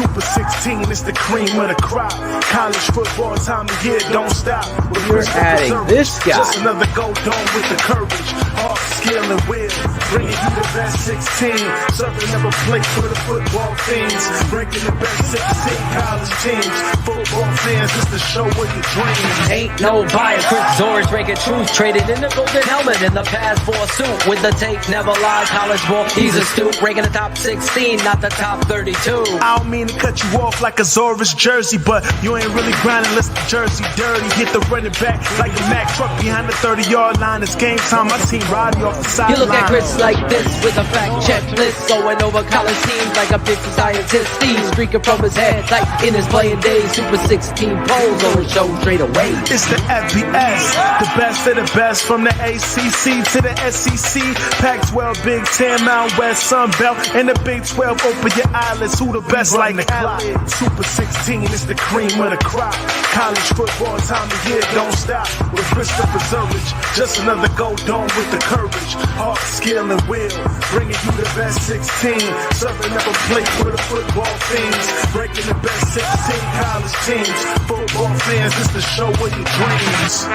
Super 16, it's the cream of the crop. College football time of year, don't stop. You're adding this guy. Just another gold dome with the courage, heart, skill, and will. Bringing you the best 16. Southern never played for the football fiends. Ranking the best 16 college teams. Football fans, it's the show of your dreams. Ain't no bias. Chris Zorich ranking truth. Traded in the golden helmet in the past for a suit. With the tape, never lies. College ball, he's a stoop. Ranking the top 16, not the top 32. I don't mean to cut you off like a Zorich jersey, but you ain't really grinding unless the jersey dirty. Hit the running back like a Mack truck behind the 30-yard line. It's game time. My team Roddy off the sideline. You look at Chris like this with a fact checklist, going over college teams like a 50 scientist. Steve streaking from his head like in his playing days. Super 16 polls on the show straight away. It's the FBS, the best of the best from the ACC to the SEC. Pac-12, Big Ten, Mountain West, Sun Belt, and the Big 12. Open your eyelids. Who the best like the clock? Super 16 is the cream of the crop. College football time of year, don't stop. With Christopher Zorich, just another gold dome with the courage, heart, skill, and will. Bringing you the best 16. Southern never played for the football fiends. Breaking the best 16 college teams. Football fans, it's the show of your dreams.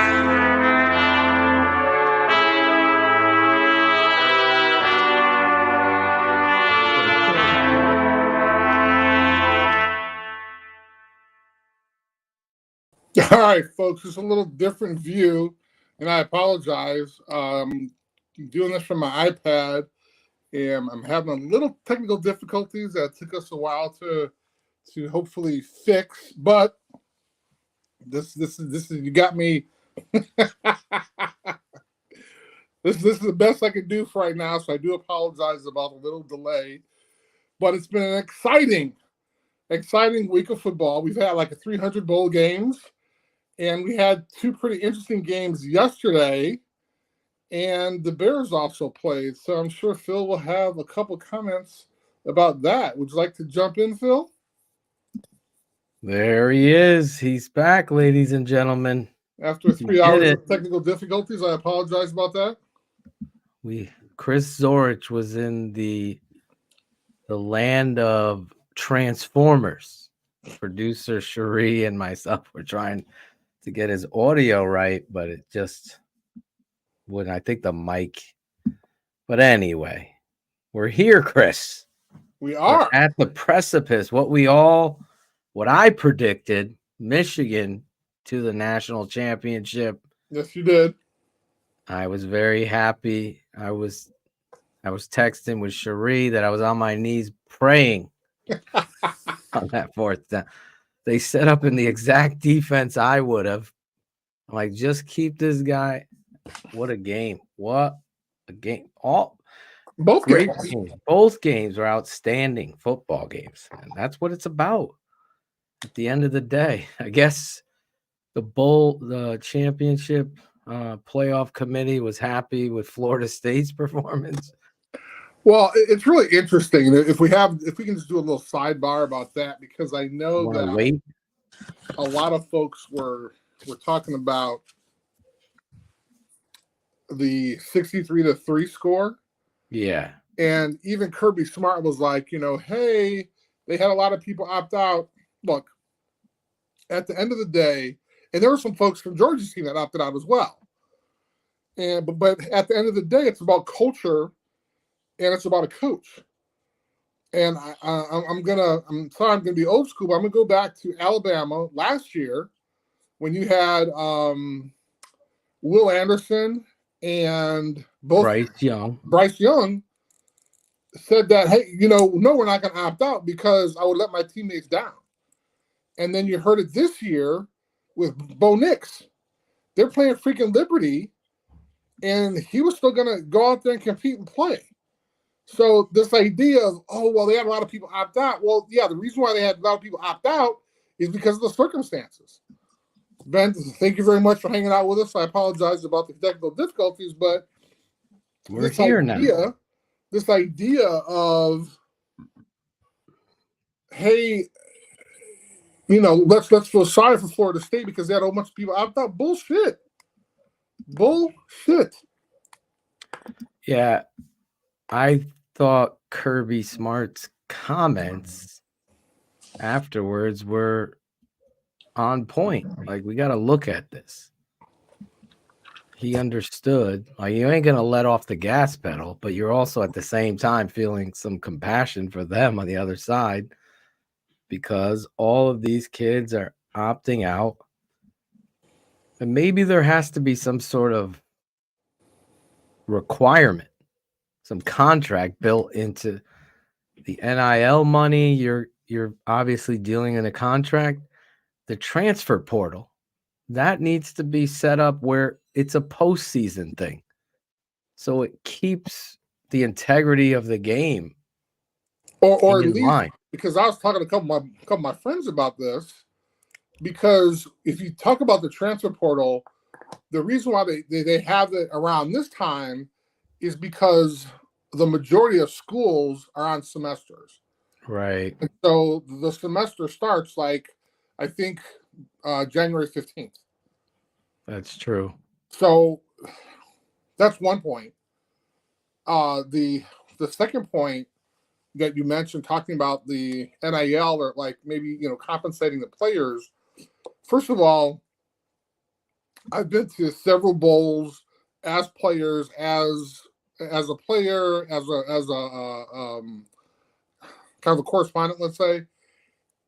All right, folks, it's a little different view, and I apologize. I'm doing this from my iPad, and I'm having a little technical difficulties that took us a while to hopefully fix. But this is you got me. This is the best I can do for right now, so I do apologize about a little delay. But it's been an exciting week of football. We've had like 300 bowl games. And we had two pretty interesting games yesterday, and the Bears also played. So I'm sure Phil will have a couple comments about that. Would you like to jump in, Phil? There he is. He's back, ladies and gentlemen. After 3 hours of technical difficulties, I apologize about that. Chris Zorich was in the land of Transformers. Producer Cherie and myself were trying to get his audio right, but it just wouldn't. I think the mic. But anyway, we're here, Chris. We are at the precipice. What I predicted, Michigan to the national championship. Yes, you did. I was very happy. I was texting with Cherie that I was on my knees praying on that fourth down. They set up in the exact defense I would have. I'm like, just keep this guy. What a game. What a game. Both great games. games. Both games are outstanding football games. And that's what it's about. At the end of the day, I guess the championship playoff committee was happy with Florida State's performance. Well, it's really interesting if we can just do a little sidebar about that, because I know that a lot of folks were talking about the 63-3 score. Yeah. And even Kirby Smart was like, hey, they had a lot of people opt out. Look, at the end of the day, and there were some folks from Georgia's team that opted out as well. But at the end of the day, it's about culture. And it's about a coach. And I'm sorry, I'm gonna be old school, but I'm gonna go back to Alabama last year when you had Will Anderson and both Bryce Young said that, hey, no, we're not gonna opt out because I would let my teammates down. And then you heard it this year with Bo Nix. They're playing freaking Liberty, and he was still gonna go out there and compete and play. So this idea of, they had a lot of people opt out. Well, yeah, the reason why they had a lot of people opt out is because of the circumstances. Ben, thank you very much for hanging out with us. I apologize about the technical difficulties, but we're here now. This idea of, hey, let's feel sorry for Florida State because they had a bunch of people opt out. Bullshit. Yeah, I thought Kirby Smart's comments afterwards were on point. Like, we got to look at this. He understood. Like, you ain't gonna let off the gas pedal, but you're also at the same time feeling some compassion for them on the other side, because all of these kids are opting out. And maybe there has to be some sort of requirement, some contract built into the NIL money. You're obviously dealing in a contract. The transfer portal, that needs to be set up where it's a postseason thing, so it keeps the integrity of the game or at in least, line. because I was talking to a couple of my friends about this, because if you talk about the transfer portal, the reason why they have it around this time is because the majority of schools are on semesters. Right. And so the semester starts, like, I think January 15th. That's true. So that's one point. The second point that you mentioned, talking about the NIL, or like maybe, compensating the players. First of all, I've been to several bowls as players, as a player, as a kind of a correspondent, let's say,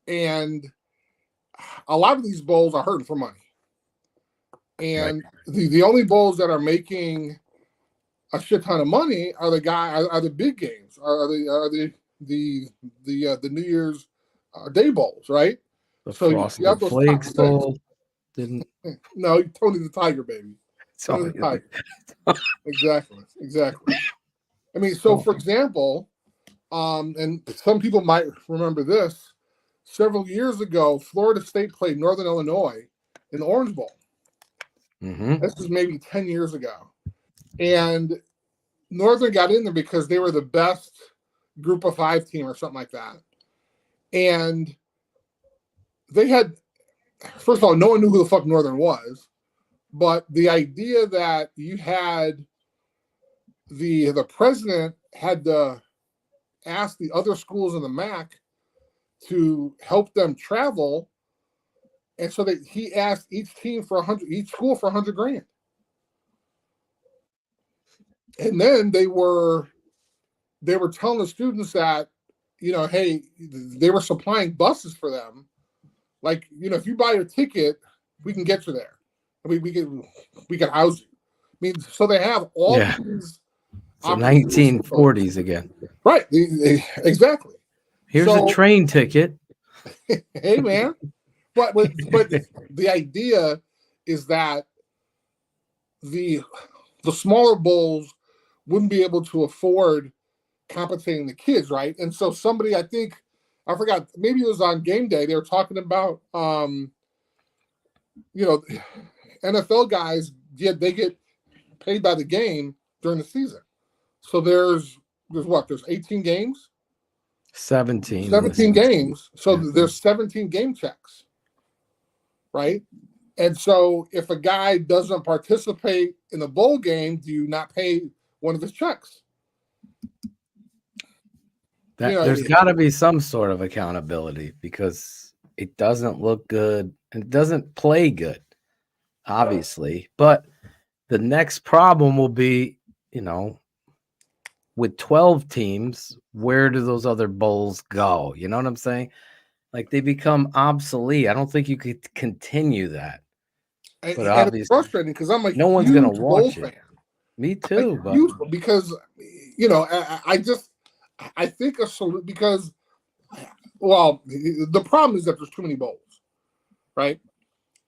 and a lot of these bowls are hurting for money. And the only bowls that are making a shit ton of money are the big games, are the New Year's Day bowls, right? The So Frosted Flakes bowl didn't. No, Tony the Tiger, baby. Tony Sorry. the Tiger. Exactly. I mean, so for example, and some people might remember this. Several years ago, Florida State played Northern Illinois in the Orange Bowl. Mm-hmm. This was maybe 10 years ago. And Northern got in there because they were the best group of 5 team or something like that. And they had, first of all, no one knew who the fuck Northern was. But the idea that you had the president had to ask the other schools in the MAC to help them travel, and so that he asked each team for each school for $100,000, and then they were telling the students that, hey, they were supplying buses for them, like, if you buy your ticket, we can get you there. We can house you. I mean, so they have all these. So 1940s again. Right. Exactly. Here's a train ticket. Hey, man. But the idea is that the smaller bowls wouldn't be able to afford compensating the kids, right? And so somebody, I forgot, maybe it was on game day, they were talking about, NFL guys, they get paid by the game during the season. So there's 18 games? 17 games. So there's 17 game checks, right? And so if a guy doesn't participate in the bowl game, do you not pay one of his checks? There's got to be some sort of accountability, because it doesn't look good and it doesn't play good, obviously. But the next problem will be, with 12 teams, where do those other bowls go? You know what I'm saying? Like, they become obsolete. I don't think you could continue that. But obviously, it's frustrating because I'm no one's going to watch it. Fan. Me too. But because, I think a solution, because, well, the problem is that there's too many bowls, right?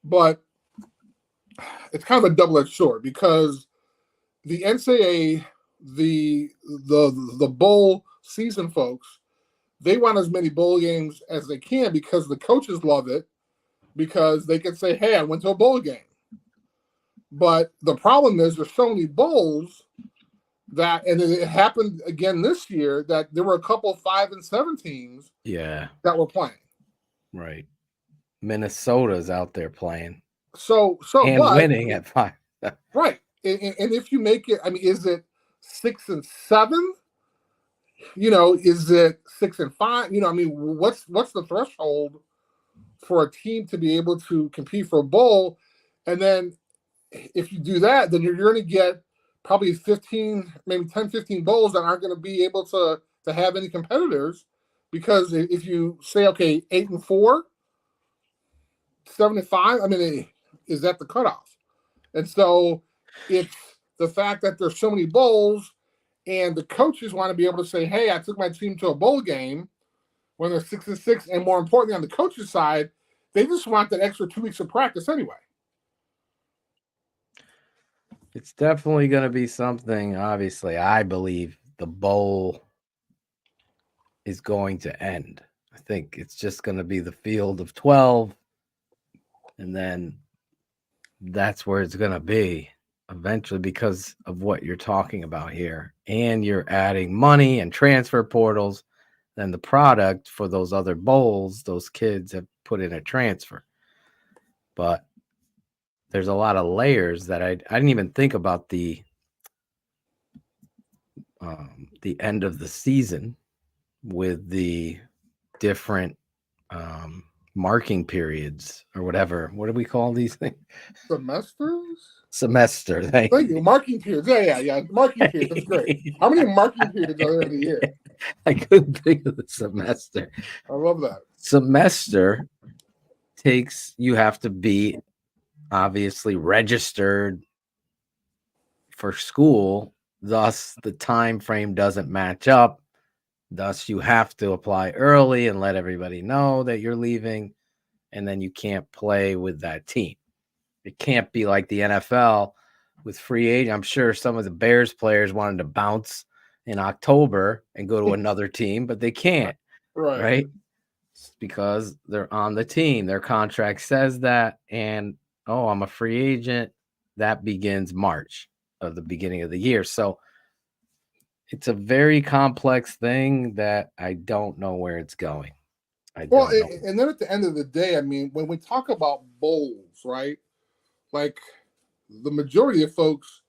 But it's kind of a double-edged sword, because the NCAA, the bowl season folks, they want as many bowl games as they can, because the coaches love it, because they can say, hey, I went to a bowl game. But the problem is there's so many bowls that, and it happened again this year, that there were a couple 5 and 7 teams that were playing. Right. Minnesota's out there playing. So winning at 5. Right. And if you make it, I mean, is it 6 and 7? is it 6 and 5? I mean, what's the threshold for a team to be able to compete for a bowl? And then if you do that, then you're going to get probably 15, maybe 10, 15 bowls that aren't going to be able to have any competitors, because if you say, okay, 8-4, 7-5, I mean, is that the cutoff? And so it's the fact that there's so many bowls, and the coaches want to be able to say, hey, I took my team to a bowl game when they're 6-6, and more importantly, on the coach's side, they just want that extra 2 weeks of practice anyway. It's definitely going to be something. Obviously, I believe the bowl is going to end. I think it's just going to be the field of 12, and then that's where it's going to be eventually, because of what you're talking about here. And you're adding money and transfer portals. Then the product for those other bowls, those kids have put in a transfer. But there's a lot of layers that I didn't even think about the end of the season with the different marking periods or whatever. What do we call these things? Semester. Thank you. Marking periods. Yeah. Marking periods. That's great. How many marking periods are there in a year? I couldn't think of the semester. I love that. Semester you have to be obviously registered for school, thus the time frame doesn't match up, thus you have to apply early and let everybody know that you're leaving, and then you can't play with that team. It can't be like the NFL with free agent. I'm sure some of the Bears players wanted to bounce in October and go to another team, but they can't, right? Because they're on the team. Their contract says that, and I'm a free agent. That begins March of the beginning of the year. So it's a very complex thing that I don't know where it's going. And then at the end of the day, I mean, when we talk about bowls, right? Like the majority of folks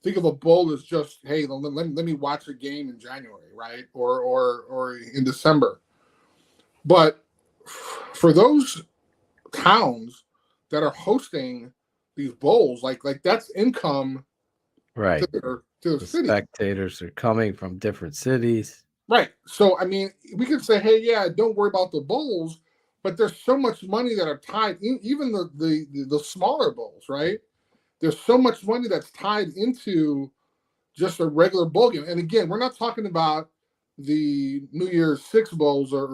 think of a bowl as just, hey, let me watch a game in January, right? Or in December. But for those towns that are hosting these bowls, like that's income, right? To the city. Spectators are coming from different cities, right? So I mean, we could say, hey, yeah, don't worry about the bowls, but there's so much money that are tied in, even the smaller bowls, right? There's so much money that's tied into just a regular bowl game. And again, we're not talking about the New Year's Six bowls or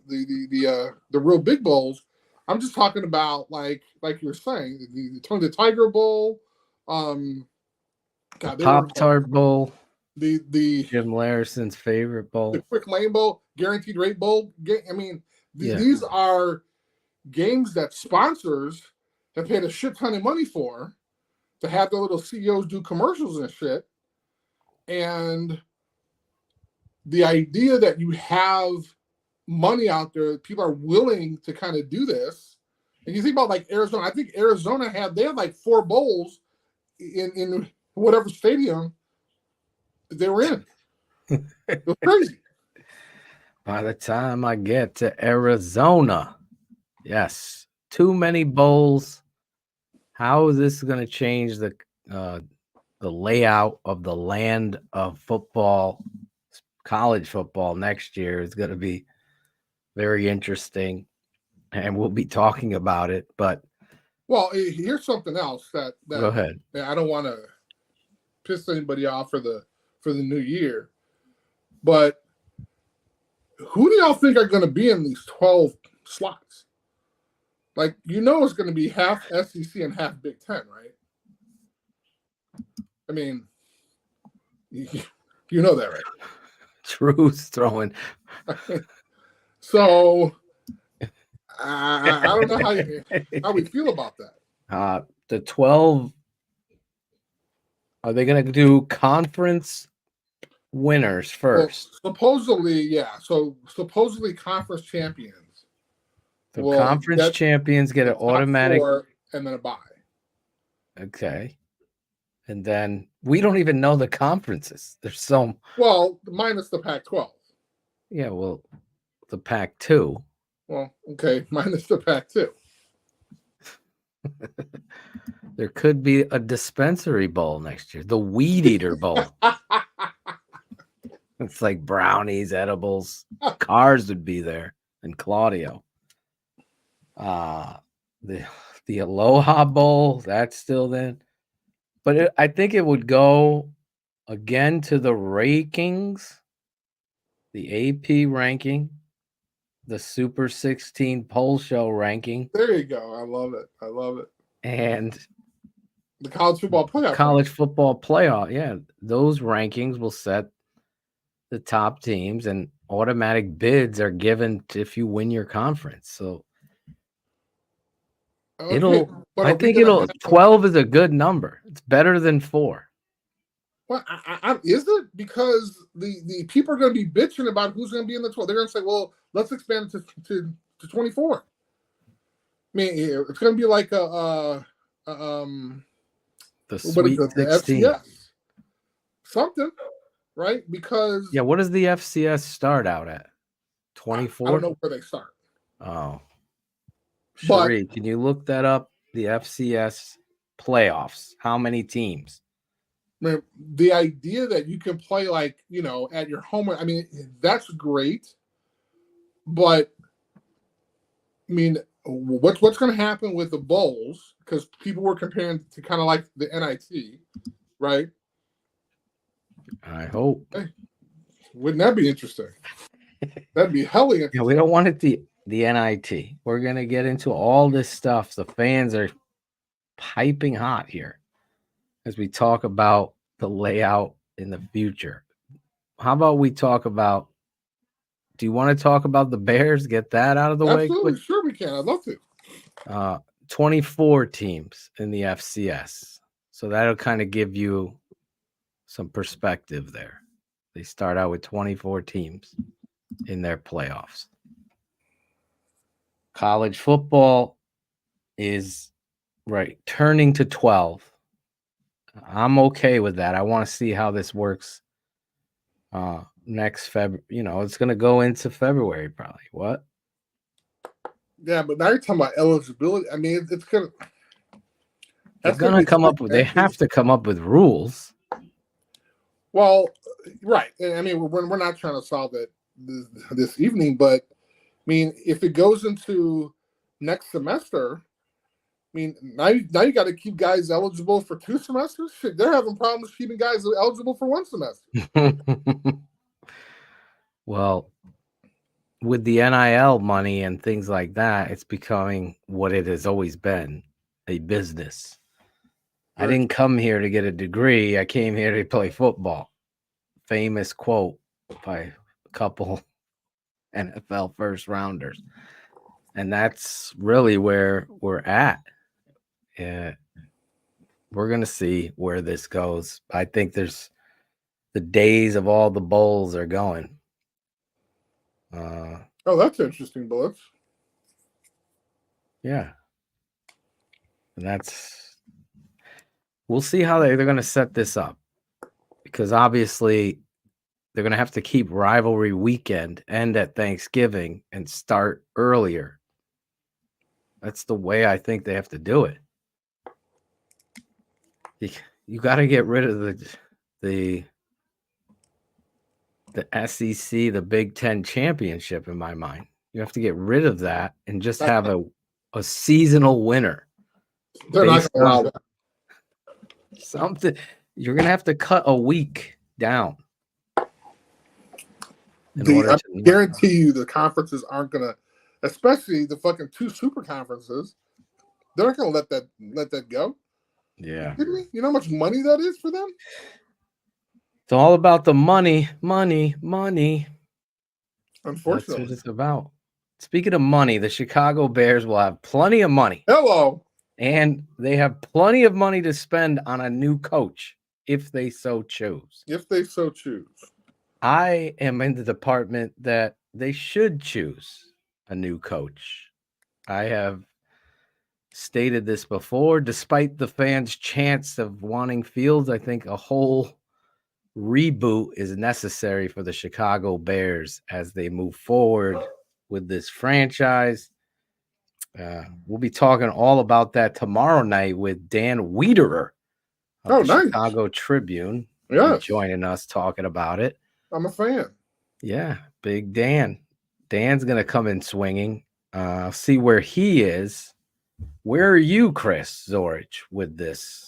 the real big bowls. I'm just talking about like you're saying, the Tiger Bowl, the Pop-Tart Bowl, the Jim Larson's favorite bowl, the Quick Lane Bowl, Guaranteed Rate Bowl. I mean, these are games that sponsors have paid a shit ton of money for, to have the little CEOs do commercials and shit. And the idea that you have money out there, people are willing to kind of do this. And you think about like Arizona. I think Arizona had like 4 bowls in whatever stadium they were in. It was crazy. By the time I get to Arizona, yes, too many bowls. How is this going to change the layout of the land of football, college football next year? Is going to be very interesting, and we'll be talking about it. But here's something else that go ahead. I don't want to piss anybody off for the new year, but who do y'all think are going to be in these 12 slots? Like, it's going to be half SEC and half Big Ten, right? I mean, you know that, right? Drew's throwing. So, I don't know how we feel about that. The 12, are they going to do conference winners first? Well, supposedly, yeah. So, supposedly conference champions. So conference champions get an automatic, and then a bye. Okay. And then we don't even know the conferences. There's so Well, minus the Pac-12. yeah. Well, the Pac-2. Well, okay, minus the Pac-2. There could be a dispensary bowl next year, the Weed Eater Bowl. It's like brownies, edibles. Cars would be there, and Claudio. The Aloha Bowl, that's still then. But I think it would go again to the rankings, the AP ranking, the Super 16 poll show ranking, There you go. I love it. I love it. and The college football playoff. college football playoff. Yeah, those rankings will set the top teams, and automatic bids are given if you win your conference. So Okay, it'll. but I are we think gonna it'll. have- 12 is a good number. It's better than 4. Well, is it? Because the people are going to be bitching about who's going to be in the 12. They're going to say, well, let's expand it to 24. I mean, it's going to be like The what is Sweet it, the 16. FCS. Something, right? Because Yeah, what does the FCS start out at? I 24? don't know where they start. Oh. But- Cherie, can you look that up? The FCS playoffs. How many teams? I mean, the idea that you can play like, at your home, I mean, that's great. But I mean, what's going to happen with the bowls? Because people were comparing to kind of like the NIT, right? I hope. Wouldn't that be interesting? That'd be hella Yeah, interesting. we don't want it the NIT. We're gonna get into all this stuff. The fans are piping hot here as we talk about the layout in the future. How about we talk about? Do you want to talk about the Bears? Get that out of the way Absolutely, quick. sure we can. I'd love to. 24 teams in the FCS, so that'll kind of give you some perspective there. They start out with 24 teams in their playoffs. College football is turning to 12. I'm okay with that. I want to see how this works next February. It's going to go into February probably. What? Yeah, but now you're talking about eligibility. I mean, it's gonna. They're going to come up with. They have to come up with rules. Well, right. I mean, we're not trying to solve that this evening, but I mean, if it goes into next semester, I mean, now you got to keep guys eligible for 2 semesters. Shit, they're having problems keeping guys eligible for 1 semester. Well, with the NIL money and things like that, it's becoming what it has always been, a business. I didn't come here to get a degree. I came here to play football. Famous quote by a couple NFL first rounders. And that's really where we're at. Yeah. We're going to see where this goes. I think there's the days of all the bowls are going. Oh, that's interesting, Bullets. Yeah. And we'll see how they're going to set this up, because obviously they're going to have to keep rivalry weekend end at Thanksgiving and start earlier. That's the way I think they have to do it. You got to get rid of the SEC, the Big Ten championship, in my mind. You have to get rid of that and just have a seasonal winner. They're not going to allow that. Something you're going to have to cut a week down. I guarantee you the conferences aren't going to, especially the fucking 2 super conferences, they're not going to let that go. Yeah. You know how much money that is for them? It's all about the money. Unfortunately. That's what it's about. Speaking of money, the Chicago Bears will have plenty of money. Hello. And they have plenty of money to spend on a new coach if they so choose. If they so choose. I am in the department that they should choose a new coach. I have stated this before. Despite the fans' chants of wanting Fields, I think a whole reboot is necessary for the Chicago Bears as they move forward with this franchise. We'll be talking all about that tomorrow night with Dan Wiederer of the nice. Chicago Tribune. Yes. Joining us talking about it. I'm a fan. Yeah, big Dan. Dan's going to come in swinging. See where he is. Where are you, Chris Zorich, with this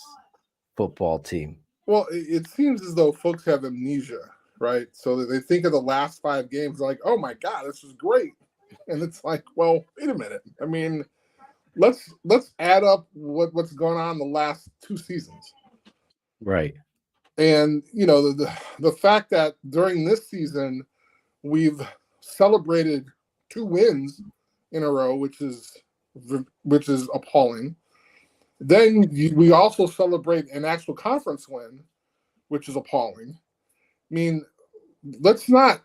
football team? Well, it seems as though folks have amnesia, right? So that they think of the last 5 games like, oh my God, this is great. And it's like, well, wait a minute. I mean, let's add up what's going on in the last 2 seasons. Right. And, you know, the fact that during this season, we've celebrated 2 wins in a row, which is appalling. Then we also celebrate an actual conference win, which is appalling. I mean, let's not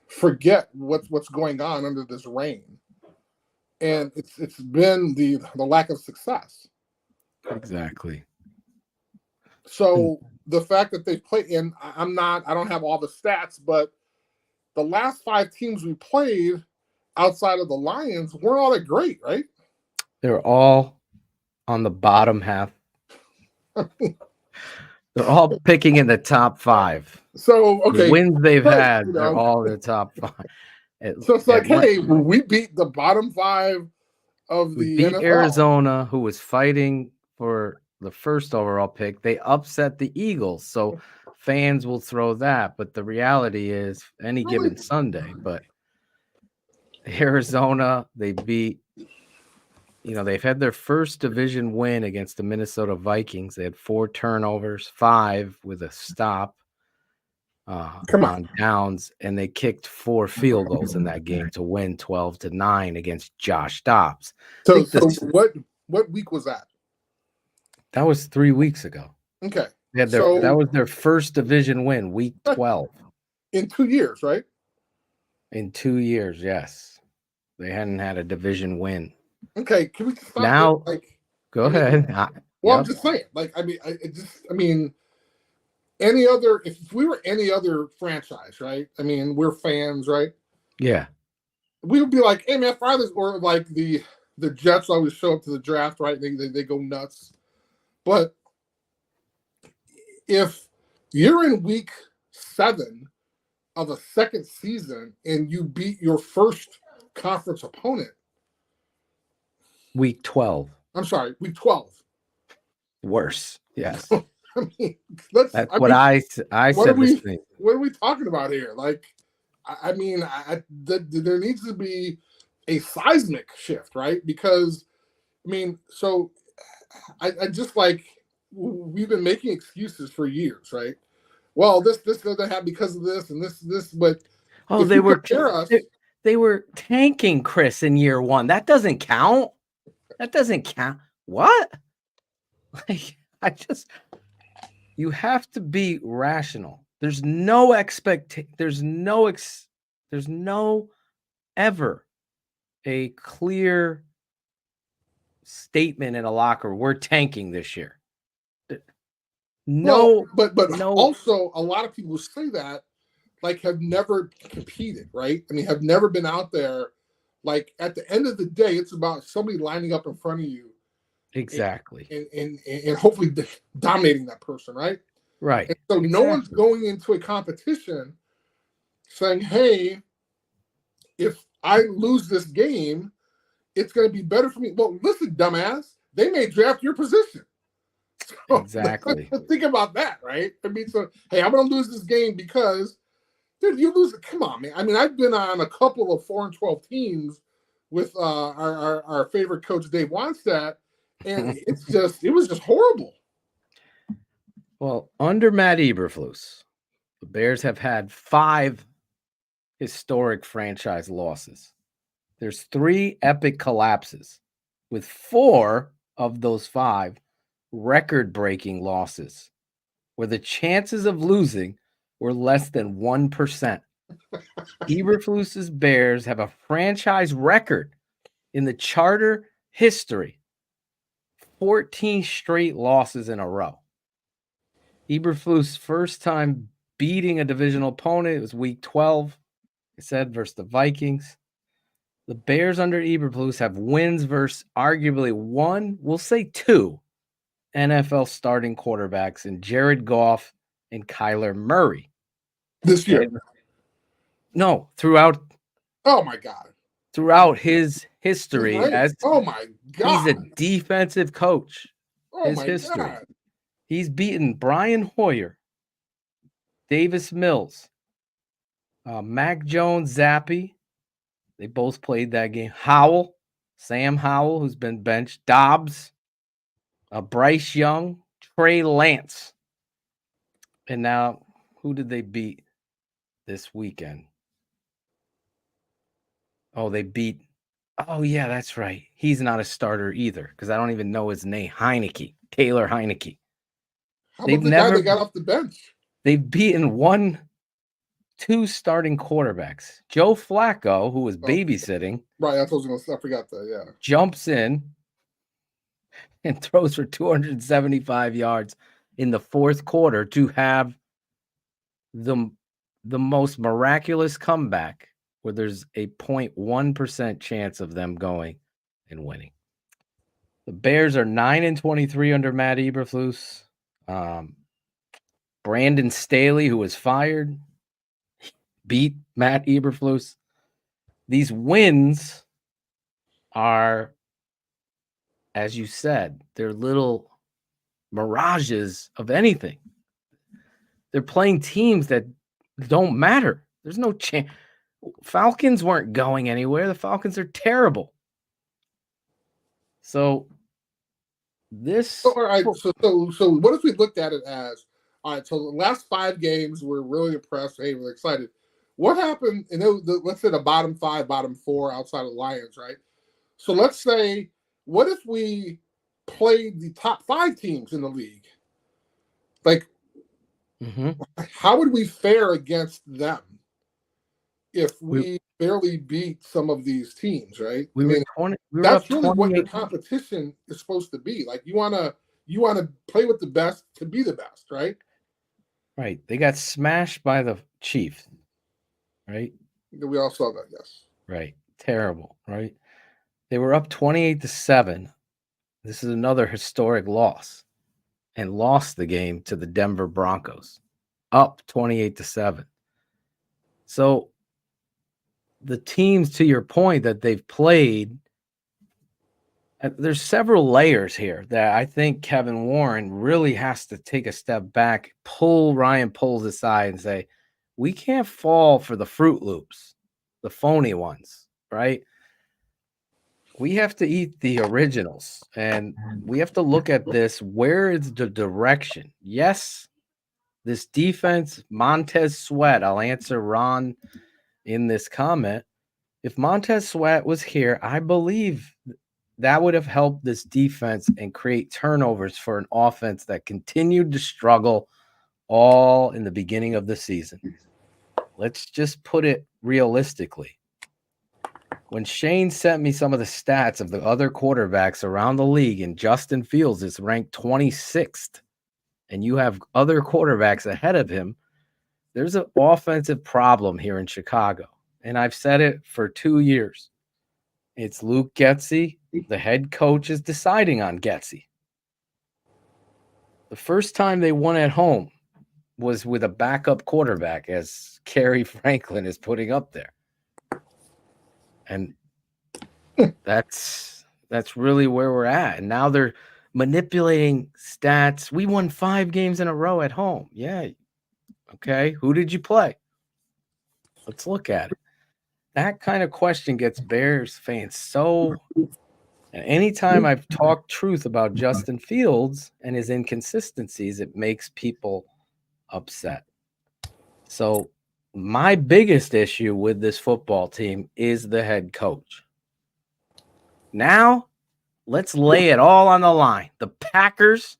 forget what's going on under this reign. And it's been the lack of success. Exactly. So the fact that they've played, and I don't have all the stats, but the last 5 teams we played outside of the Lions weren't all that great, right? They're all on the bottom half. They're all picking in the top 5. So, okay. The wins they've had, you they're know. all in the top 5. So it's like, hey, we beat the bottom 5 of we the beat NFL. Arizona, who was fighting for the first overall pick. They upset the Eagles. So fans will throw that. But the reality is any given Sunday. But Arizona, they beat, you know, they've had their first division win against the Minnesota Vikings. They had 4 turnovers, 5 with a stop on downs, and they kicked 4 field goals in that game to win 12-9 against Josh Dobbs. So what week was that? That was 3 weeks ago. Okay. That was their first division win, week 12. In 2 years, right? In 2 years, yes. They hadn't had a division win. Okay, can we stop now? Go ahead. I'm just saying. Like, I mean, any other, if we were any other franchise, right? I mean, we're fans, right? Yeah. We would be like, hey man, fire this, or like the Jets always show up to the draft, right? They go nuts. But if you're in week 7 of a second season and you beat your first conference opponent, week 12. I'm sorry, week 12. Worse. Yes. I mean, I said this thing. What are we talking about here? Like, I mean, there needs to be a seismic shift, right? Because, I mean, so I just like, we've been making excuses for years, right? Well, this doesn't happen because of this and this, but they were tanking Chris in year 1. That doesn't count. What? Like, you have to be rational. There's no ever a clear statement in a locker. We're tanking this year. No, but also a lot of people say that like have never competed, right? I mean, have never been out there. Like at the end of the day, it's about somebody lining up in front of you. Exactly. And hopefully dominating that person, right? Right. And so no one's going into a competition saying, hey, if I lose this game, it's going to be better for me. Well, listen, dumbass, they may draft your position. So exactly. Think about that, right? I mean, so, hey, I'm going to lose this game because, dude, you lose it. Come on, man. I mean, I've been on a couple of 4-12 teams with our favorite coach, Dave Wannstedt, and it was just horrible. Well, under Matt Eberflus, the Bears have had 5 historic franchise losses. There's 3 epic collapses, with 4 of those 5 record-breaking losses, where the chances of losing were less than 1%. Eberflus's Bears have a franchise record in the Charter history 14 straight losses in a row. Eberflus' first time beating a divisional opponent, it was week 12, I said, versus the Vikings. The Bears under Eberflus have wins versus arguably one, we'll say two, NFL starting quarterbacks in Jared Goff and Kyler Murray. This year. No, throughout. Oh my God. Throughout his history, as oh my God, he's a defensive coach. Oh my God. He's beaten Brian Hoyer, Davis Mills, Mac Jones, Zappi. They both played that game. Howell, Sam Howell, who's been benched. Dobbs, Bryce Young, Trey Lance. And now, who did they beat this weekend? Oh, they beat. Oh, yeah, that's right. He's not a starter either because I don't even know his name. Heineke, Taylor Heineke. How about the guy that got off the bench? They've beaten two starting quarterbacks. Joe Flacco, who was babysitting. Right, I forgot that, yeah. Jumps in and throws for 275 yards in the fourth quarter to have the most miraculous comeback where there's a 0.1% chance of them going and winning. The Bears are 9-23 under Matt Eberflus. Brandon Staley, who was fired, beat Matt Eberflus. These wins are, as you said, they're little mirages of anything. They're playing teams that don't matter. There's no chance. Falcons weren't going anywhere. The Falcons are terrible. So this. So what if we looked at it as, all right, so the last 5 games we're really impressed. Hey, we're excited. What happened? Let's say the bottom 5, bottom 4 outside of the Lions, right? So let's say, what if we played the top 5 teams in the league? Like, how would we fare against them if we barely beat some of these teams, right? That's really what your competition is supposed to be. Like, you want to play with the best to be the best, right? Right. They got smashed by the Chiefs, right? We all saw that, yes. Right. Terrible, right? They were up 28-7. This is another historic loss, and lost the game to the Denver Broncos, up 28-7. So the teams, to your point, that they've played, there's several layers here that I think Kevin Warren really has to take a step back, pull Ryan Poles aside and say, we can't fall for the Fruit Loops, the phony ones, right? We have to eat the originals, and we have to look at this. Where is the direction? Yes, this defense, Montez Sweat, I'll answer Ron in this comment. If Montez Sweat was here, I believe that would have helped this defense and create turnovers for an offense that continued to struggle all in the beginning of the season. Let's just put it realistically. When Shane sent me some of the stats of the other quarterbacks around the league, and Justin Fields is ranked 26th, and you have other quarterbacks ahead of him, there's an offensive problem here in Chicago. And I've said it for 2 years. It's Luke Getsy. The head coach is deciding on Getsy. The first time they won at home was with a backup quarterback, as Kerry Franklin is putting up there. And that's really where we're at. And now they're manipulating stats. We won 5 games in a row at home. Yeah. Okay. Who did you play? Let's look at it. That kind of question gets Bears fans so. And anytime I've talked truth about Justin Fields and his inconsistencies, it makes people upset. So my biggest issue with this football team is the head coach. Now, let's lay it all on the line. The Packers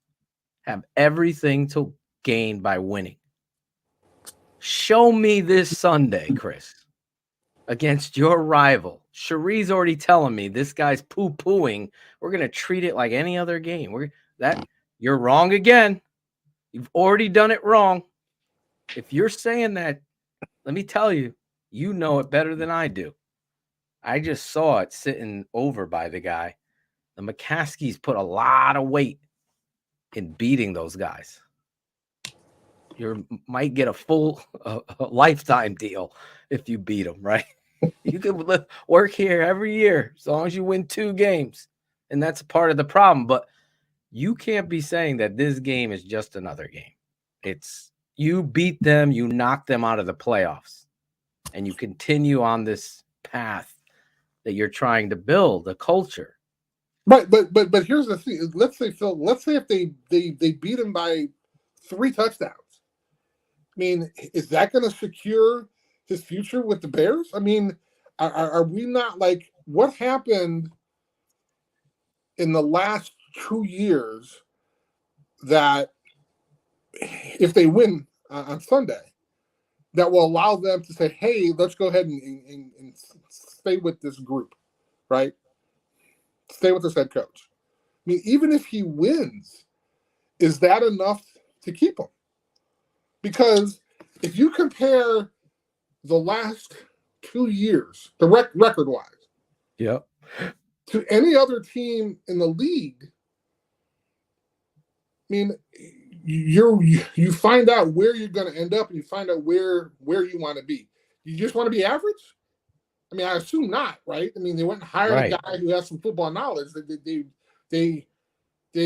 have everything to gain by winning. Show me this Sunday, Chris, against your rival, Cherie's already telling me this guy's poo-pooing. We're gonna treat it like any other game. You're wrong again. You've already done it wrong. If you're saying that, let me tell you, you know it better than I do. I just saw it sitting over by the guy. The McCaskies put a lot of weight in beating those guys. You might get a full a lifetime deal if you beat them, right? You can work here every year as long as you win 2 games. And that's part of the problem. But you can't be saying that this game is just another game. It's you beat them, you knock them out of the playoffs, and you continue on this path that you're trying to build a culture. Right, but here's the thing. Let's say, Phil, if they beat him by 3 touchdowns. I mean, is that going to secure his future with the Bears? I mean, are we not like what happened in the last 2 years that if they win on Sunday, that will allow them to say, hey, let's go ahead and stay with this group, right? Stay with this head coach. I mean, even if he wins, is that enough to keep him? Because if you compare the last 2 years, the record-wise, Yep, to any other team in the league, I mean, you find out where you're going to end up, and you find out where you want to be. You just want to be average? I mean, I assume not, right? I mean, they went and hired a guy who has some football knowledge. They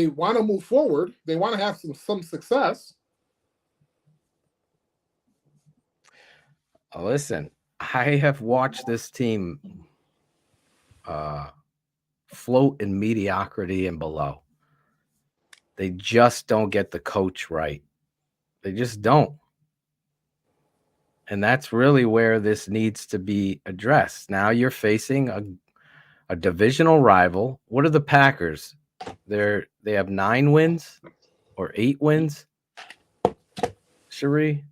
want to move forward. They want to have some success. Listen, I have watched this team float in mediocrity and below. They just don't get the coach right. They just don't. And that's really where this needs to be addressed. Now you're facing a divisional rival. What are the Packers? They have 9 wins or 8 wins. Cherie,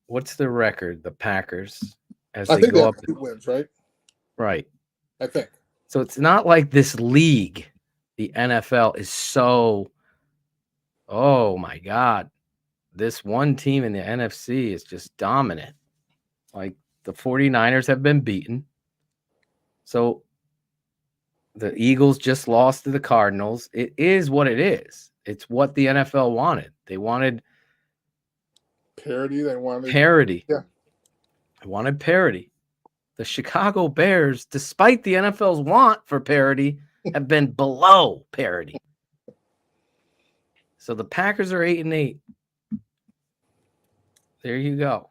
what's the record? The Packers as they go up. 8 wins, right? Right. I think. So it's not like this league, the NFL, is so. Oh my God, this one team in the NFC is just dominant. Like the 49ers have been beaten. So the Eagles just lost to the Cardinals. It is what it is. It's what the NFL wanted. They wanted parity. They wanted parity. Yeah. They wanted parity. The Chicago Bears, despite the NFL's want for parity, have been below parity. So the Packers are 8-8. There you go.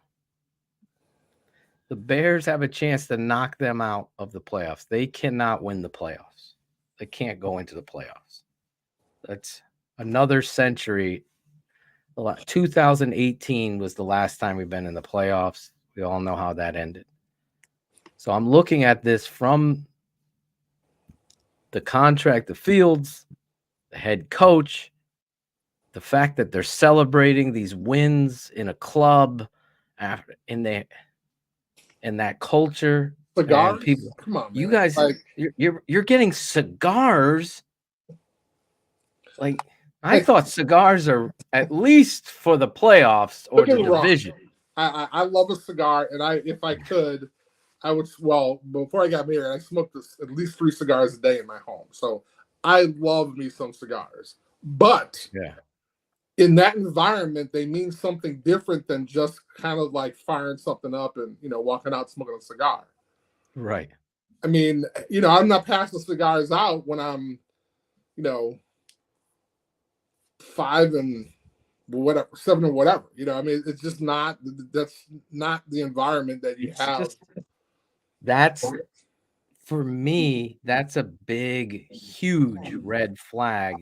The Bears have a chance to knock them out of the playoffs. They cannot win the playoffs. They can't go into the playoffs. That's another century. 2018 was the last time we've been in the playoffs. We all know how that ended. So I'm looking at this from the contract of Fields, the head coach, the fact that they're celebrating these wins in a club after in that culture. Cigars? People, come on, man. You guys, you're getting cigars. Like I thought cigars are at least for the playoffs or the division. I love a cigar, and if I could, I would. Well, before I got married, I smoked at least 3 cigars a day in my home. So I love me some cigars. But in that environment, they mean something different than just kind of like firing something up and walking out smoking a cigar. Right. I mean, I'm not passing cigars out when I'm, 5 and whatever, 7 or whatever. I mean, it's just not. That's not the environment that you have. That's for me. That's a big, huge red flag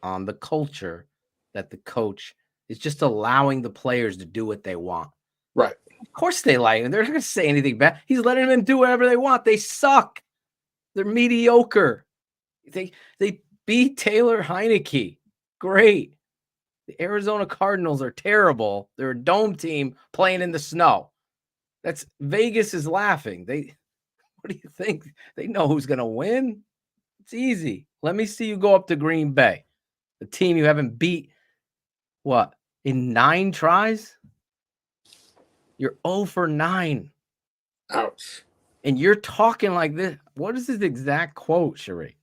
on the culture that the coach is just allowing the players to do what they want. Right. Of course they like him. They're not going to say anything bad. He's letting them do whatever they want. They suck. They're mediocre. They beat Taylor Heineke. Great. The Arizona Cardinals are terrible. They're a dome team playing in the snow. Vegas is laughing. What do you think? They know who's going to win. It's easy. Let me see you go up to Green Bay, the team you haven't beat, what, in 9 tries? You're 0 for 9. Ouch. And you're talking like this. What is his exact quote, Sheree?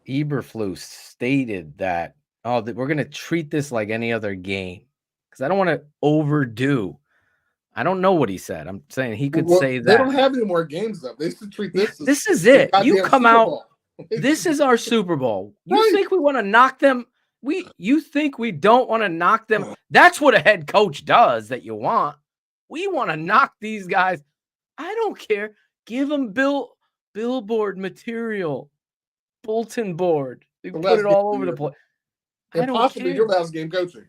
Eberflus stated that, we're going to treat this like any other game because I don't want to overdo. I don't know what he said. I'm saying he could say that. They don't have any more games, though. They should treat this as this is it. You come Super out. Bowl. This is our Super Bowl. You Right. think we want to knock them? You think we don't want to knock them? That's what a head coach does that you want. We want to knock these guys. I don't care. Give them billboard material, bulletin board. They put it all over the place. And possibly your last game coaching.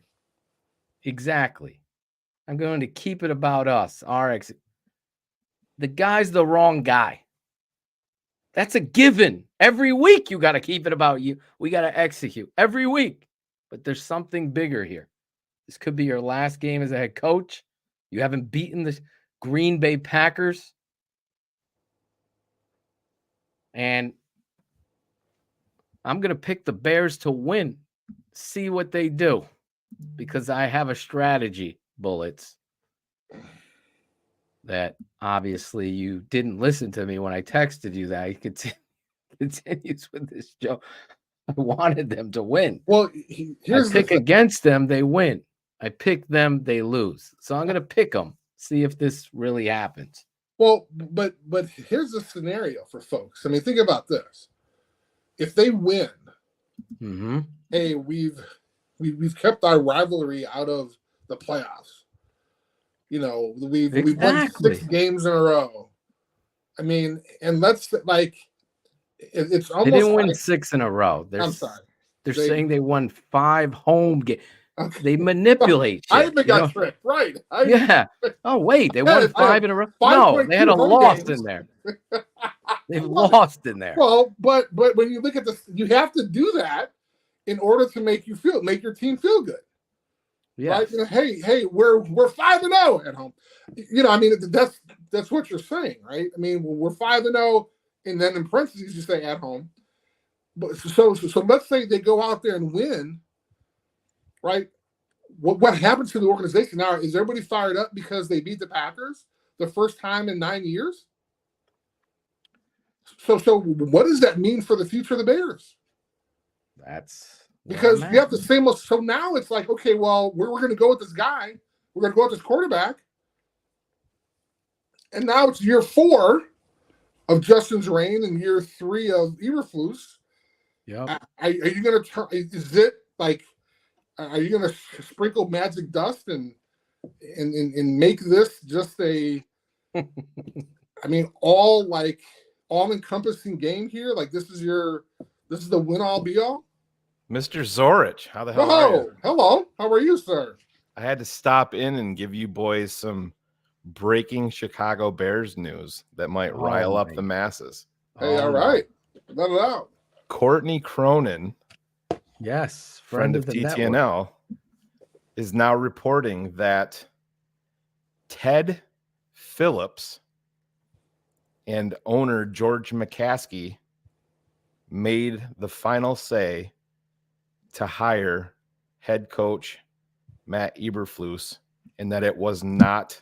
Exactly. I'm going to keep it about us. The guy's the wrong guy. That's a given. Every week you got to keep it about you. We got to execute every week. But there's something bigger here. This could be your last game as a head coach. You haven't beaten the Green Bay Packers. And I'm going to pick the Bears to win. See what they do. Because I have a strategy, Bullets, that obviously you didn't listen to me when I texted you that. He continues with this joke. I wanted them to win. Well, I pick against them, they win. I pick them, they lose. So I'm going to pick them, see if this really happens. Well, but here's the scenario for folks. I mean, think about this. If they win, hey, we've kept our rivalry out of the playoffs. You know, we've won 6 games in a row. I mean, and it's almost. They didn't win 6 in a row. I'm sorry. They're saying they won 5 home games. Okay. They manipulate. I even got tricked, right? Yeah. Oh wait, they won 5 in a row. No, they had a loss in there. They've lost in there. Well, but when you look at this, you have to do that in order to make your team feel good. Yeah. Right? You know, hey, we're 5-0 at home. You know, I mean, that's what you're saying, right? I mean, we're 5-0, and then in parentheses you say at home. But so let's say they go out there and win, right? What happens to the organization now? Is everybody fired up because they beat the Packers the first time in 9 years? So what does that mean for the future of the Bears? That's because you have the same. So now it's like, okay, well, we're going to go with this guy. We're going to go with this quarterback. And now it's year 4 of Justin's reign and year 3 of Eberflus. Yeah. Are you going to turn? Is it like? Are you going to sprinkle magic dust and make this just a? I mean, all-encompassing game here. Like this is the win-all be-all. Mr. Zorich, how the hell are you? Hello. How are you, sir? I had to stop in and give you boys some breaking Chicago Bears news that might rile up the masses. Hey, all right. Let it out. Courtney Cronin, yes, friend of TTNL, is now reporting that Ted Phillips and owner George McCaskey made the final say to hire head coach Matt Eberflus, and that it was not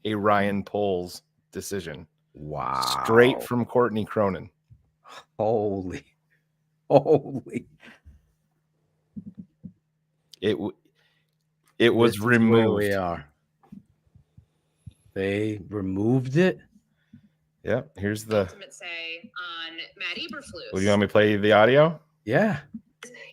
a Ryan Poles decision. Wow. Straight from Courtney Cronin. Holy. It was removed. We are. They removed it. Yep. Here's the ultimate say on Matt Eberflus. Well, you want me to play the audio? Yeah.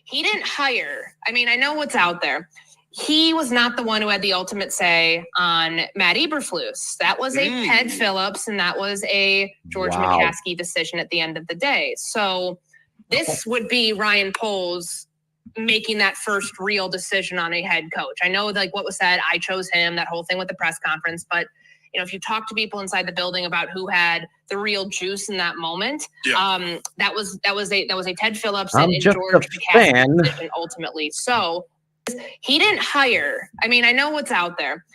He didn't hire. I mean, I know what's out there. He was not the one who had the ultimate say on Matt Eberflus. That was a Ted Phillips, and that was a George McCaskey decision at the end of the day. So this would be Ryan Poles making that first real decision on a head coach. I know, like what was said, I chose him, that whole thing with the press conference, but you know, if you talk to people inside the building about who had the real juice in that moment, that was a Ted Phillips and George McCaskey decision ultimately. So he didn't hire. I mean, I know what's out there.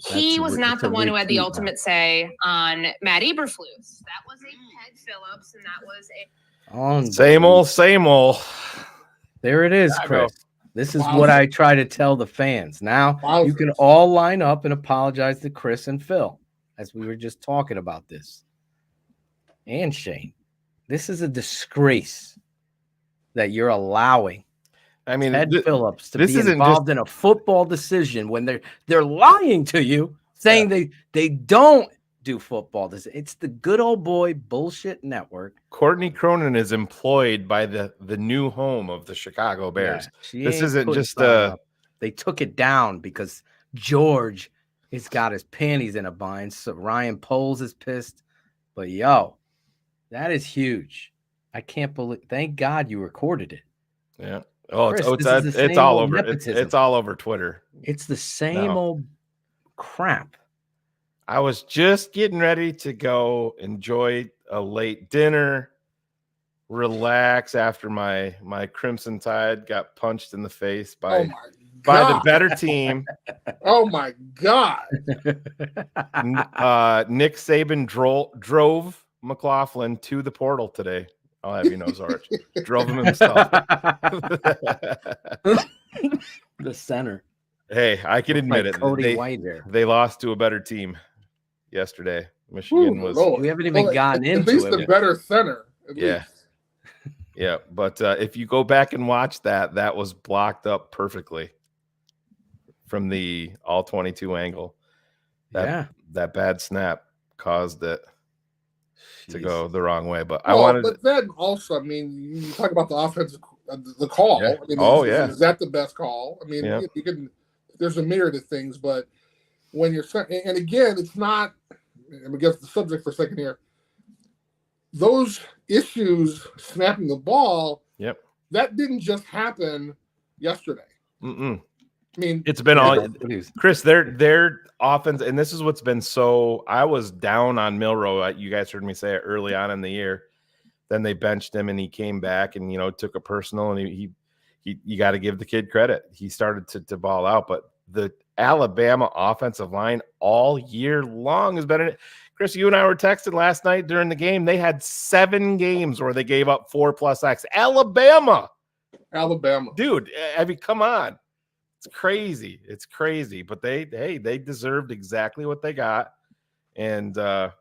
he was not it's a the one who had the repeat ultimate say on Matt Eberflus. That was a Ped Phillips, and that was a Same old. There it is, Chicago. Chris. This is Wow. what I try to tell the fans. Now you can all line up and apologize to Chris and Phil, as we were just talking about this. And Shane, this is a disgrace that you're allowing Ted Phillips to be involved in a football decision when they're lying to you, saying they don't do football. It's the good old boy bullshit network. Courtney Cronin is employed by the new home of the Chicago Bears. Yeah, this isn't just they took it down because George has got his panties in a bind. So Ryan Poles is pissed. But yo, that is huge. I can't believe. Thank God you recorded it. Yeah. Oh, Chris, it's all over. It's all over Twitter. It's the same old crap. I was just getting ready to go enjoy a late dinner, relax after my Crimson Tide got punched in the face by the better team. Oh my God. Nick Saban drove McLaughlin to the portal today. I'll have you know, Zorich drove him himself. The center. Hey, I can admit it. Cody White there. They lost to a better team yesterday. Michigan was. Lord. We haven't even gotten into at least it. the better center. Yeah. Yeah. But if you go back and watch that was blocked up perfectly from the all 22 angle. That bad snap caused it to go the wrong way. But but then also, I mean, you talk about the offensive, the call. Yeah. I mean, is that the best call? I mean, you can. There's a myriad of things, but when you're, and again, it's not. I'm against the subject for a second here. Those issues snapping the ball. Yep. That didn't just happen yesterday. Mm-mm. I mean, it's been all Chris. Their offense, and this is what's been so. I was down on Milroe. You guys heard me say it early on in the year. Then they benched him, and he came back, and took a personal. And he you got to give the kid credit. He started to ball out, but the Alabama offensive line all year long has been in it. Chris, you and I were texting last night during the game. They had 7 games where they gave up 4+ sacks. Alabama, dude. I mean, come on. It's crazy. But they deserved exactly what they got. And I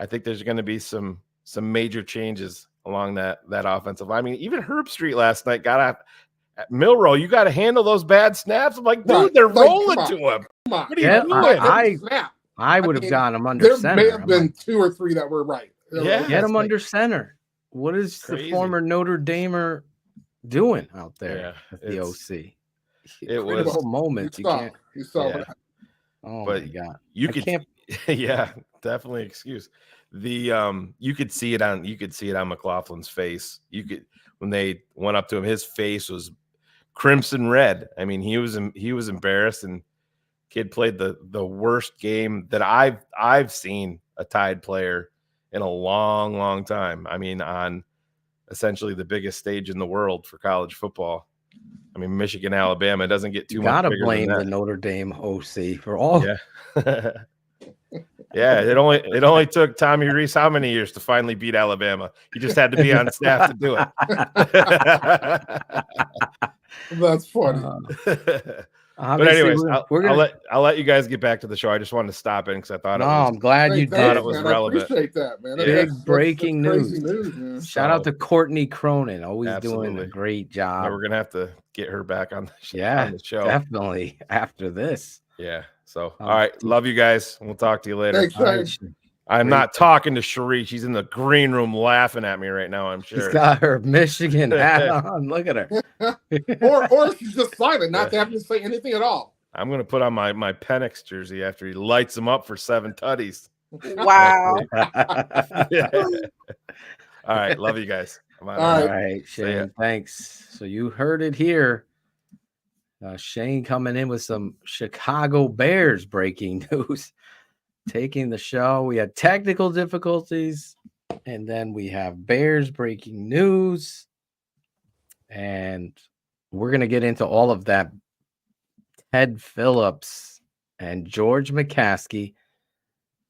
think there's going to be some major changes along that offensive line. I mean, even Herb Street last night got out. Milroe, you got to handle those bad snaps. I'm like, dude, they're rolling to him. What are you doing? I would have gotten him under center. There may have been 2 or 3 that were right. Yeah, get him under center. What is the former Notre Damer doing out there at the OC? It was a moment. You saw that. Oh my God! Yeah, definitely excuse. You could see it on McLaughlin's face. When they went up to him, his face was crimson red. I mean, he was embarrassed, and kid played the worst game that I've seen a Tide player in a long time. I mean, on essentially the biggest stage in the world for college football. I mean, Michigan, Alabama doesn't get too much. Gotta blame the Notre Dame OC for all. Yeah. Yeah, it only took Tommy Rees how many years to finally beat Alabama? He just had to be on staff to do it. That's funny. But anyways, I'll let you guys get back to the show. I just wanted to stop in because I thought I'm glad you thought did. It was relevant. I appreciate that, man. Big breaking news. Man. Shout out to Courtney Cronin, always doing a great job. We're gonna have to get her back on the show. Yeah, on the show. Definitely after this. Yeah. So, all right. Love you guys. We'll talk to you later. Thanks. I'm not talking to Cherie. She's in the green room laughing at me right now, I'm sure. She's got her Michigan hat on. Look at her. or she's just silent, not having to say anything at all. I'm going to put on my Penix jersey after he lights them up for 7 tutties. Wow. All right. Love you guys. All right, Shane. Thanks. So you heard it here. Shane coming in with some Chicago Bears breaking news, taking the show. We had technical difficulties, and then we have Bears breaking news, and we're going to get into all of that. Ted Phillips and George McCaskey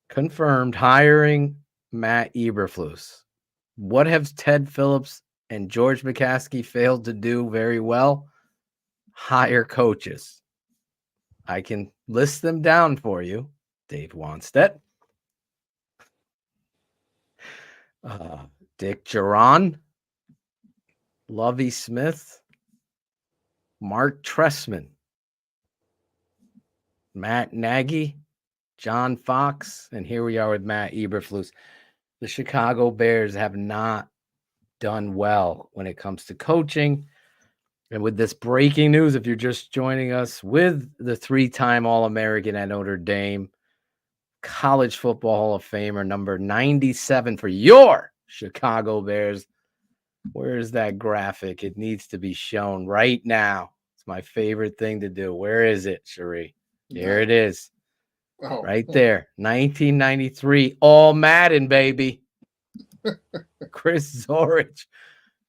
confirmed hiring Matt Eberflus. What have Ted Phillips and George McCaskey failed to do very well? Hire coaches. I can list them down for you. Dave Wanstedt, Dick Geron, Lovie Smith, Mark Trestman, Matt Nagy, John Fox, and here we are with Matt Eberflus. The Chicago Bears have not done well when it comes to coaching. And with this breaking news, if you're just joining us, with the 3-time All-American at Notre Dame, College Football Hall of Famer, number 97 for your Chicago Bears. Where's that graphic? It needs to be shown right now. It's my favorite thing to do. Where is it, Cherie? There it is. Oh. Right there. 1993. All Madden, baby. Chris Zorich,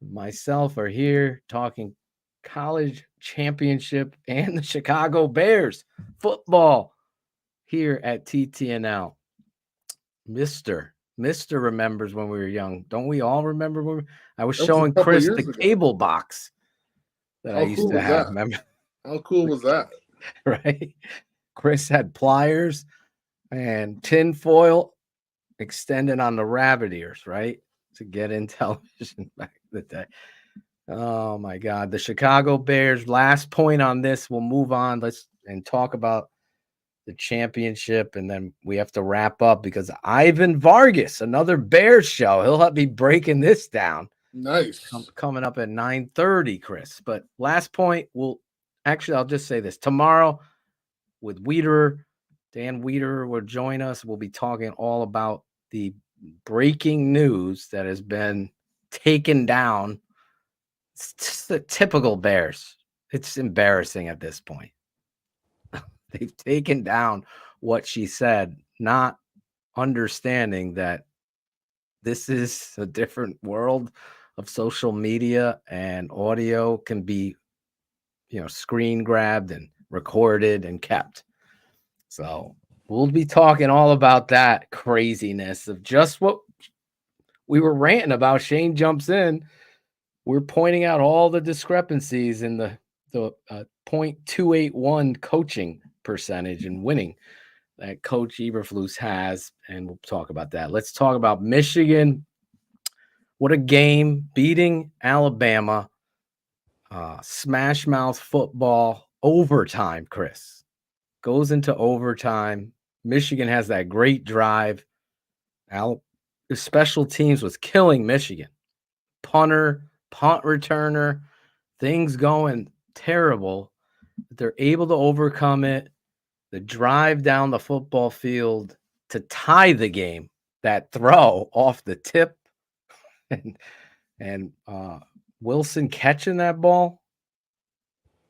myself are here talking college championship and the Chicago Bears football here at TTNL. Mr. remembers when we were young. Don't we all remember when I was showing Chris the cable box that I used to have? Remember? How cool was that? Right? Chris had pliers and tin foil extended on the rabbit ears, right? To get in television back in the day. Oh my God. The Chicago Bears, last point on this, we'll move on. Let's talk about the championship, and then we have to wrap up because Ivan Vargas, another Bears show, he'll be breaking this down. Nice. Coming up at 9:30, Chris. But last point, I'll just say this. Tomorrow with Dan Wiederer will join us. We'll be talking all about the breaking news that has been taken down. It's just the typical Bears. It's embarrassing at this point. They've taken down what she said, not understanding that this is a different world of social media, and audio can be, screen grabbed and recorded and kept. So we'll be talking all about that craziness of just what we were ranting about. Shane jumps in. We're pointing out all the discrepancies in the 0.281 coaching percentage and winning that Coach Eberflus has, and we'll talk about that. Let's talk about Michigan. What a game, beating Alabama, smash mouth football, overtime, Chris. Goes into overtime. Michigan has that great drive. The special teams was killing Michigan. Punter, punt returner, things going terrible. They're able to overcome it. The drive down the football field to tie the game, that throw off the tip, and Wilson catching that ball.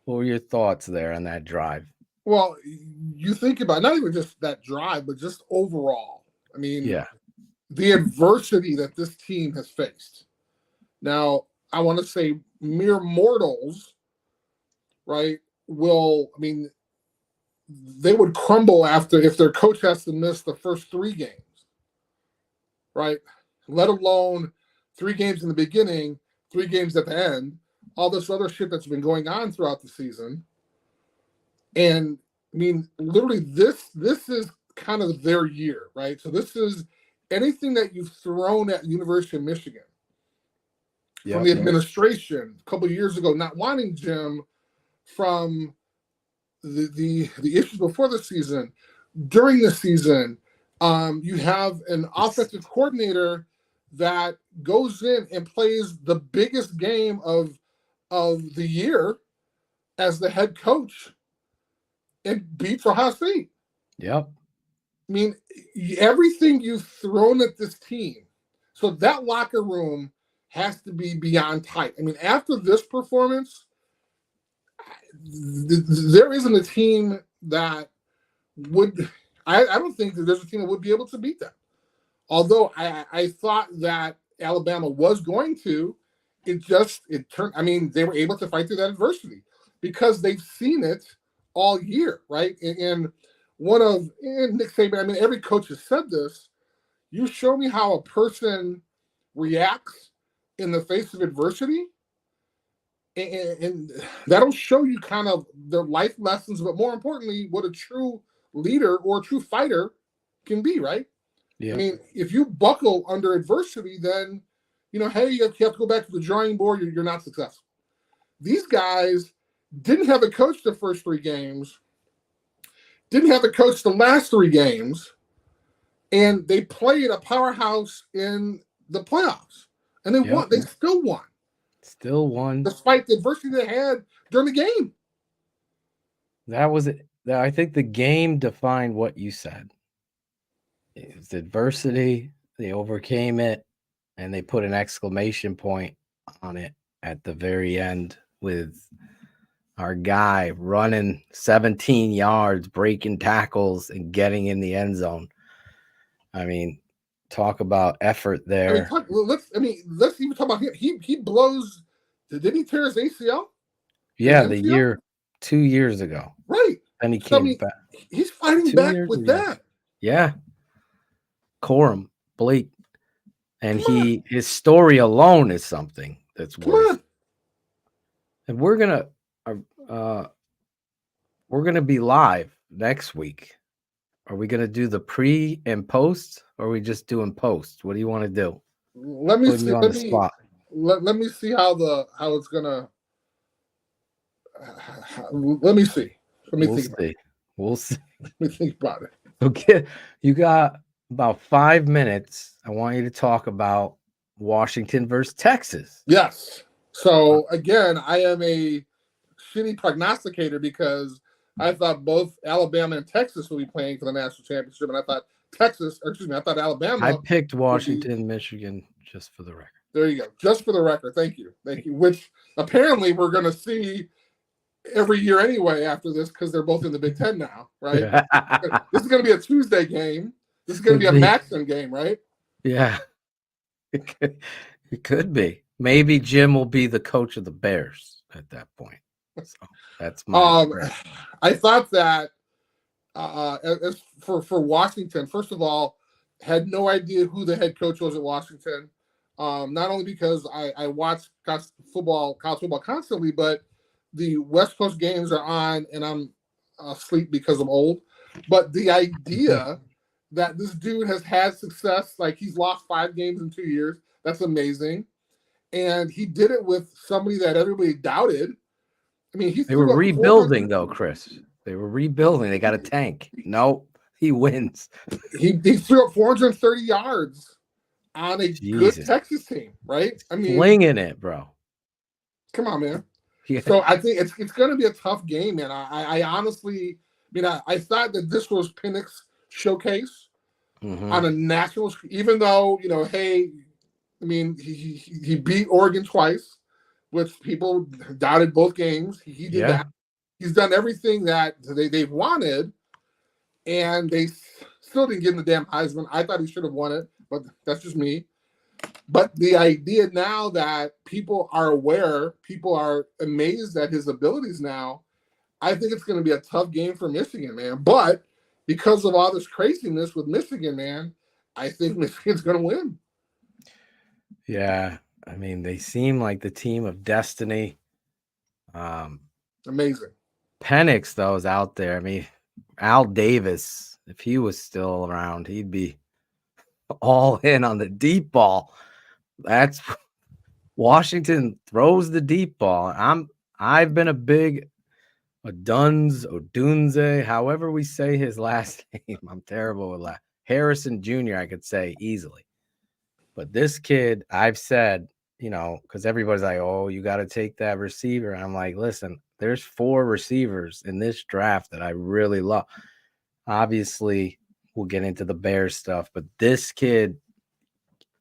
What were your thoughts there on that drive? Well, you think about not even just that drive, but just overall. I mean, the adversity that this team has faced. Now, I want to say mere mortals, right, they would crumble if their coach has to miss the first 3 games, right? Let alone 3 games in the beginning, 3 games at the end, all this other shit that's been going on throughout the season. And literally this is kind of their year, right? So this is anything that you've thrown at University of Michigan from the administration a couple of years ago, not wanting Jim, from the issues before the season, during the season. You have an offensive coordinator that goes in and plays the biggest game of the year as the head coach and beats Ohio State. Yep. Everything you've thrown at this team. So that locker room has to be beyond tight. After this performance, there isn't a team that would. I don't think that there's a team that would be able to beat them. Although I thought that Alabama was going to, it turned. They were able to fight through that adversity because they've seen it all year, right? And and Nick Saban, I mean, every coach has said this. You show me how a person reacts in the face of adversity, and that'll show you kind of their life lessons, but more importantly, what a true leader or a true fighter can be, right? Yeah. I mean, if you buckle under adversity, then, hey, you have to go back to the drawing board. You're not successful. These guys didn't have a coach the first 3 games, didn't have a coach the last 3 games, and they played a powerhouse in the playoffs. And they won. They still won. Still won. Despite the adversity they had during the game. That was it. I think the game defined what you said. It was adversity. They overcame it, and they put an exclamation point on it at the very end with our guy running 17 yards, breaking tackles, and getting in the end zone. I mean, talk about effort there. Let's even talk about him. He blows. Didn't he tear his ACL? Yeah, 2 years ago. Right. And he came back. He's fighting back with that. Yeah. Corum, Blake. And his story alone is something that's worth. And we're gonna be live next week. Are we gonna do the pre and post, or are we just doing post? What do you want to do? Let me see. Let me see how it's gonna. Let me see. We'll see. Let me think about it. Okay, you got about 5 minutes. I want you to talk about Washington versus Texas. Yes. So again, I am a shitty prognosticator because I thought both Alabama and Texas will be playing for the national championship, and I thought Alabama. I picked Washington, Michigan, just for the record. There you go. Just for the record. Thank you. Which apparently we're going to see every year anyway after this because they're both in the Big Ten now, right? This is going to be a Tuesday game. This is going to be a Maxim game, right? Yeah. It could be. Maybe Jim will be the coach of the Bears at that point. So that's my I thought that as for Washington, first of all, had no idea who the head coach was at Washington. Not only because I watch college football constantly, but the West Coast games are on and I'm asleep because I'm old. But the idea that this dude has had success, like he's lost 5 games in 2 years, that's amazing. And he did it with somebody that everybody doubted. I mean, they were rebuilding though, Chris. They were rebuilding. They got a tank. No, he wins. He threw up 430 yards on a good Texas team, right? I mean, flinging it, bro. Come on, man. Yeah. So I think it's going to be a tough game, man. I honestly, I thought that this was Pinnock's showcase on a national, even though he beat Oregon twice, which people doubted both games. He did that. He's done everything that they've wanted, and they still didn't give him the damn Heisman. I thought he should have won it, but that's just me. But the idea now that people are aware, people are amazed at his abilities now, I think it's going to be a tough game for Michigan, man. But because of all this craziness with Michigan, man, I think Michigan's going to win. Yeah. I mean, they seem like the team of destiny. Amazing. Penix, though, is out there. I mean, Al Davis, if he was still around, he'd be all in on the deep ball. That's Washington throws the deep ball. I've been a big Odunze, however we say his last name. I'm terrible with that. Harrison Jr., I could say easily. But this kid, I've said, because everybody's like, oh, you got to take that receiver. And I'm like, listen, there's 4 receivers in this draft that I really love. Obviously, we'll get into the Bears stuff, but this kid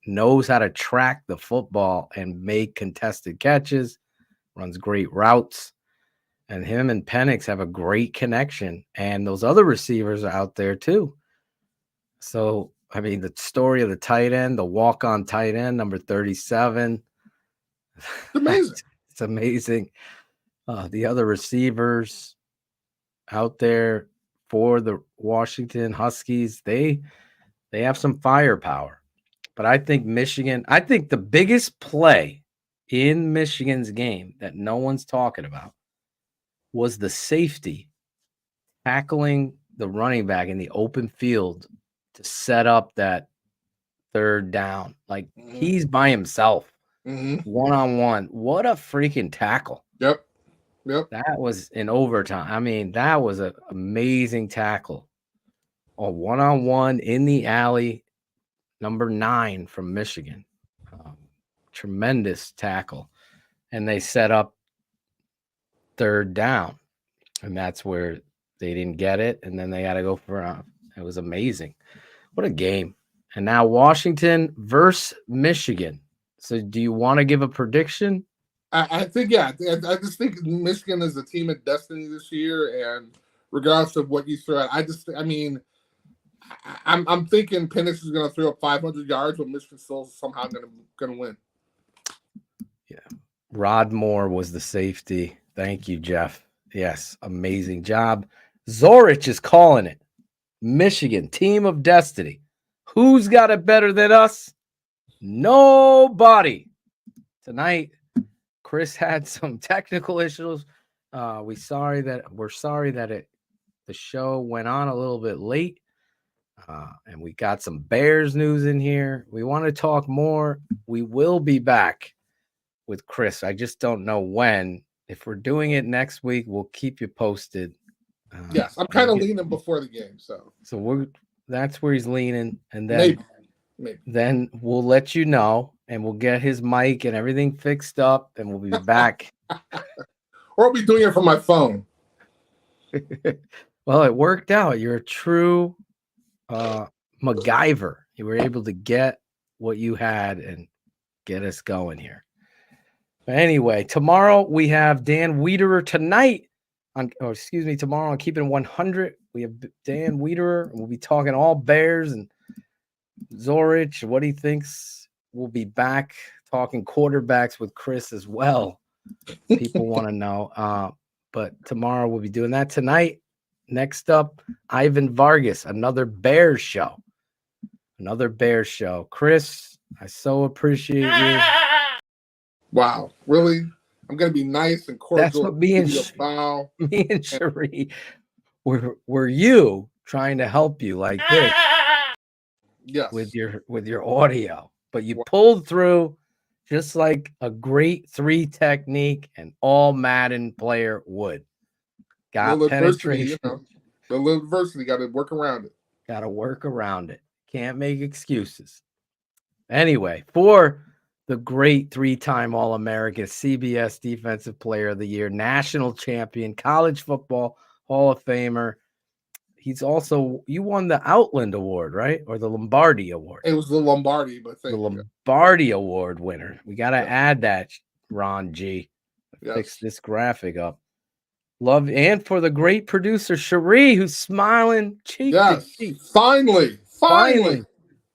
knows how to track the football and make contested catches, runs great routes, and him and Penix have a great connection. And those other receivers are out there too. So, I mean, the story of the tight end, the walk-on tight end, number 37. It's amazing. It's amazing. The other receivers out there for the Washington Huskies. They have some firepower. But I think the biggest play in Michigan's game that no one's talking about was the safety tackling the running back in the open field to set up that third down. Like he's by himself, one-on-one. What a freaking tackle. Yep. That was in overtime. I mean, that was an amazing tackle. A one-on-one in the alley, number 9 from Michigan. Tremendous tackle. And they set up third down. And that's where they didn't get it. And then they had to go for it was amazing. What a game. And now Washington versus Michigan. So do you want to give a prediction? I think, yeah. I just think Michigan is a team of destiny this year. And regardless of what you throw at, I'm thinking Penix is going to throw up 500 yards, but Michigan's still somehow going to win. Yeah. Rod Moore was the safety. Thank you, Jeff. Yes, amazing job. Zorich is calling it. Michigan, team of destiny. Who's got it better than us? Nobody. Tonight, Chris had some technical issues. We're sorry that the show went on a little bit late. And we got some Bears news in here. We want to talk more. We will be back with Chris. I just don't know when. If we're doing it next week, we'll keep you posted. Yes, I'm kind of leaning before the game, so that's where he's leaning, and then maybe. Then we'll let you know, and we'll get his mic and everything fixed up, and we'll be back. Or I'll be doing it from my phone. Well, it worked out. You're a true MacGyver. You were able to get what you had and get us going here. But anyway, tomorrow we have Dan Wiederer. Tomorrow on Keeping 100, we have Dan Wiederer, and we'll be talking all Bears and Zorich, what he thinks. We'll be back talking quarterbacks with Chris as well. People want to know. But tomorrow we'll be doing that. Tonight, next up, Ivan Vargas, another Bears show. Chris, I so appreciate you. Wow, really? I'm going to be nice and cordial. That's what me and Cherie were you trying to help you like this. Yes. With your audio. But you pulled through just like a great 3 technique and all Madden player would. Got penetration. The little adversity, got to work around it. Can't make excuses. Anyway, for the great 3-time All-American, CBS Defensive Player of the Year, national champion, college football Hall of Famer. You won the Outland Award, right? Or the Lombardi Award. It was the Lombardi, but the Lombardi Award winner. We got to add that, Ron G. Fix this graphic up. Love, and for the great producer, Cherie, who's smiling cheek to cheek. Finally.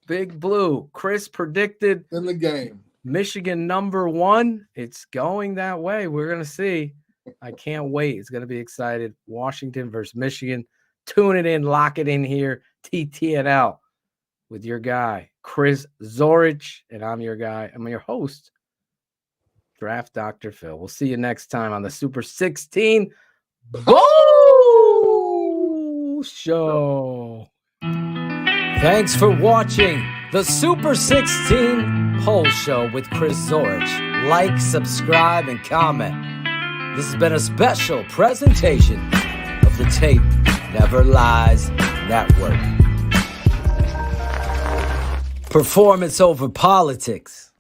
Big Blue. Chris predicted in the game. Michigan #1. It's going that way. We're going to see. I can't wait. It's going to be excited. Washington versus Michigan. Tune it in. Lock it in here. TTNL with your guy, Chris Zorich. And I'm your guy. I'm your host, Draft Dr. Phil. We'll see you next time on the Super 16 Bowl Show. Thanks for watching the Super 16 Poll Show with Chris Zorich. Like, subscribe, and comment. This has been a special presentation of the Tape Never Lies Network. Performance over politics.